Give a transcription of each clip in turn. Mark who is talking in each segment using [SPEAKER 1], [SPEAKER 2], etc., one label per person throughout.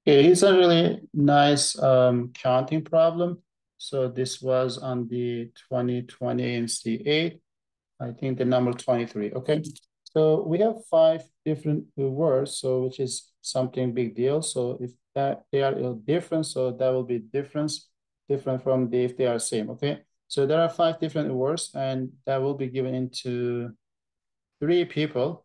[SPEAKER 1] Okay, it's a really nice counting problem. So this was on the 2020 AMC 8, I think the number 23, okay? So we have five different words, so which is something big deal. So if that they are different, so that will be different from the if they are same, okay? So there are five different words and that will be given into three people.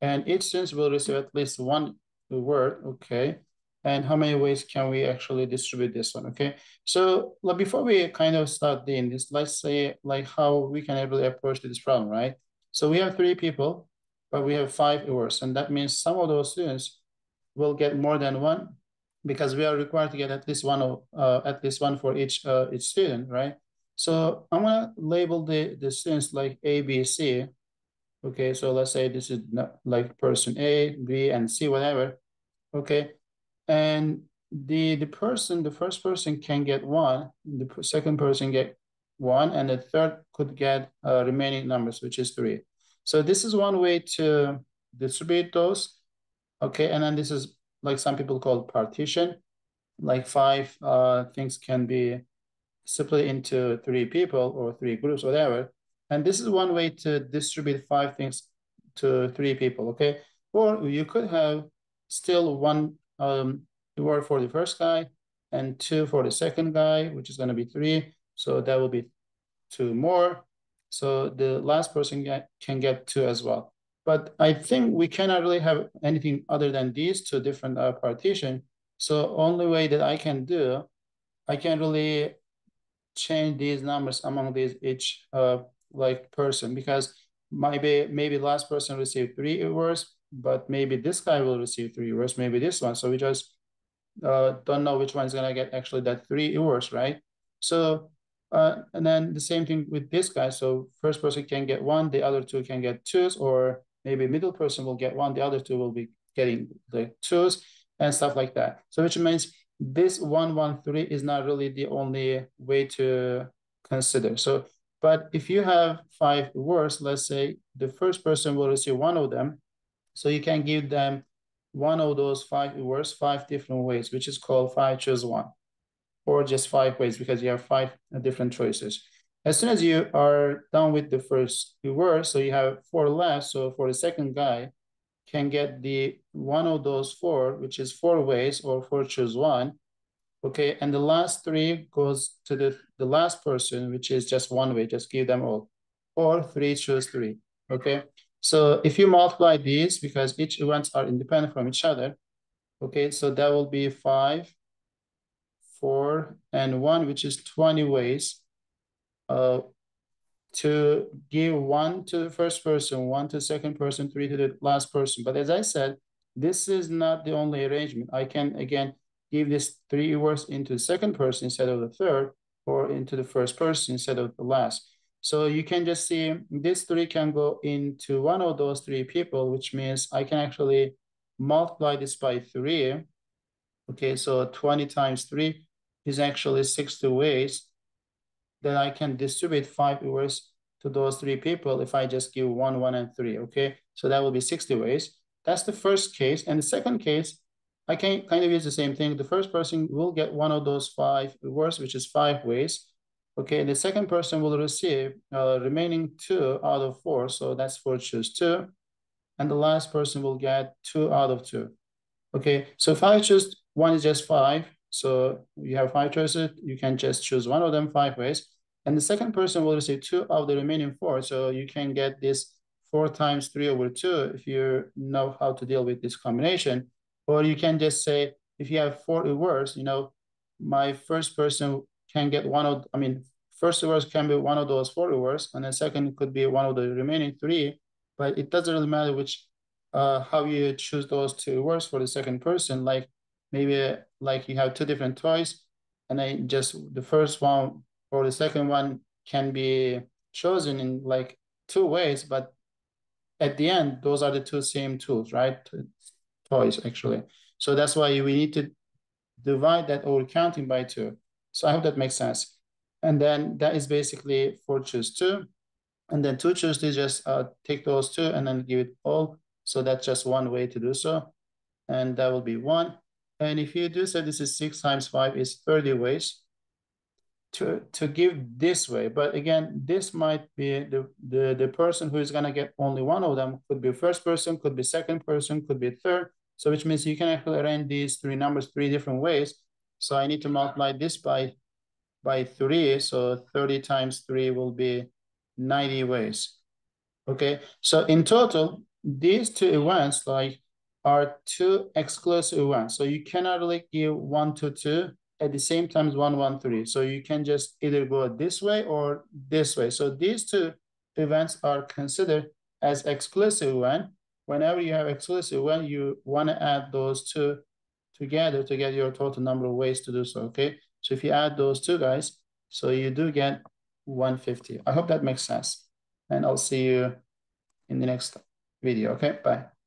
[SPEAKER 1] And each student will receive at least one word, okay? And how many ways can we actually distribute this one, okay? So like, before we kind of start doing this, let's say like how we can really approach this problem, right? So we have three people, but we have five words. And that means some of those students will get more than one because we are required to get at least one for each student, right? So I'm gonna label the students like A, B, C. Okay, so let's say this is not like person A, B, and C, whatever. Okay, and the first person can get one, the second person get one, and the third could get remaining numbers, which is three. So this is one way to distribute those. Okay, and then this is like some people call partition. Like five things can be split into three people or three groups, whatever. And this is one way to distribute five things to three people, okay? Or you could have still one word for the first guy and two for the second guy, which is going to be three. So that will be two more. So the last person can get two as well. But I think we cannot really have anything other than these two different partition. So only way that I can do, I can really change these numbers among these each like person because maybe last person received three words, but maybe this guy will receive three words, maybe this one. So we just don't know which one is gonna get actually that three words, right? So and then the same thing with this guy. So first person can get one, the other two can get twos, or maybe middle person will get one, the other two will be getting the twos and stuff like that. So which means this 113 is not really the only way to consider. So, but if you have five words, let's say the first person will receive one of them. So you can give them one of those five words, five different ways, which is called five choose one, or just five ways because you have five different choices. As soon as you are done with the first word, so you have four left. So for the second guy, can get the one of those four, which is four ways or four choose one. Okay, and the last three goes to the last person, which is just one way, just give them all. Or three choose three. Okay. So if you multiply these, because each events are independent from each other, okay, so that will be five, four, and one, which is 20 ways to give one to the first person, one to the second person, three to the last person. But as I said, this is not the only arrangement. I can, again, give this three words into the second person instead of the third, or into the first person instead of the last. So you can just see this three can go into one of those three people, which means I can actually multiply this by three. Okay, so 20 times three is actually 60 ways that I can distribute five words to those three people if I just give one, one, and three, okay? So that will be 60 ways. That's the first case. And the second case, I can kind of use the same thing. The first person will get one of those five words, which is five ways. Okay, the second person will receive remaining two out of four. So that's four choose two. And the last person will get two out of two. Okay, so if I choose one is just five. So you have five choices. You can just choose one of them five ways. And the second person will receive two of the remaining four. So you can get this 4 times 3 over 2 if you know how to deal with this combination. Or you can just say, if you have four words, my first person can get first words can be one of those four words, and the second could be one of the remaining three. But it doesn't really matter which how you choose those two words for the second person. Like maybe like you have two different toys, and then just the first one or the second one can be chosen in like two ways, but at the end, those are the two same tools, right? Toys actually. So that's why we need to divide that over counting by two. So I hope that makes sense. And then that is basically four choose two. And then two choose to just take those two and then give it all. So that's just one way to do so. And that will be one. And if you do so, this is 6 times 5 is 30 ways to give this way. But again, this might be the person who is going to get only one of them. Could be first person, could be second person, could be third. So which means you can actually arrange these three numbers three different ways. So I need to multiply this by 3. So 30 times 3 will be 90 ways. Okay, so in total, these two events are two exclusive events. So you cannot really give 1, 2, 2 at the same time as 1, 1, 3. So you can just either go this way or this way. So these two events are considered as exclusive event. Whenever you have exclusive event, you want to add those two together to get your total number of ways to do so. Okay, so if you add those two guys, so you do get 150. I hope that makes sense. And I'll see you in the next video. Okay, bye.